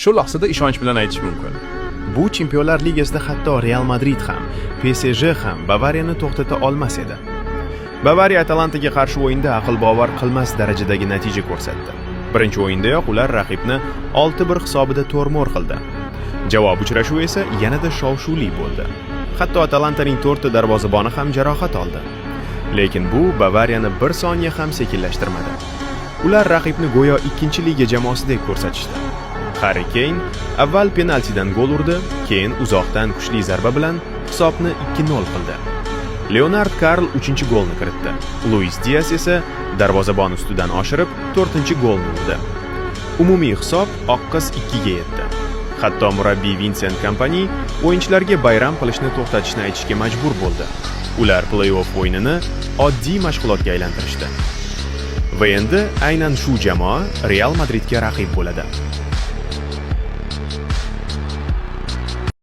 Shu lahzada ishonch bilan aytish mumkin. Bu Chempionlar Ligasida hatto Real Madrid ham, PSG ham Bavariyani to'xtata olmas edi. Bavariya Atalantaga qarshi o'yinda aql bovar qilmas darajadagi natija ko'rsatdi. Birinchi o'yindayoq ular raqibni 6-1 hisobida to'rmor qildi. Javob uchrashuvi esa yanada shov-shuvli bo'ldi. Hatto Atalantaning 4 ta darvozaboni ham jarohat oldi. Lekin bu Bavariyani 1 soniya ham sekinlashtirmadi. Ular raqibni go'yo 2-liga jamoasidek ko'rsatishdi. Harry Kane avval penaltidan gol urdi, keyin uzoqdan kuchli zarba bilan hisobni 2-0 qildi. Leonard Karl 3-golni kiritdi. Luis Diaz esa darvozabon ustidan oshirib 4-golni urdi. Umumiy hisob oqqiz 2 ga yetdi. Hatto murabbiy Vincent Kompany o'yinchilarga bayram qilishni to'xtatishni aytishga majbur bo'ldi. Ular play-off o'yinini oddiy mashg'ulotga aylantirishdi. Va endi aynan shu jamoa Real Madridga raqib bo'ladi.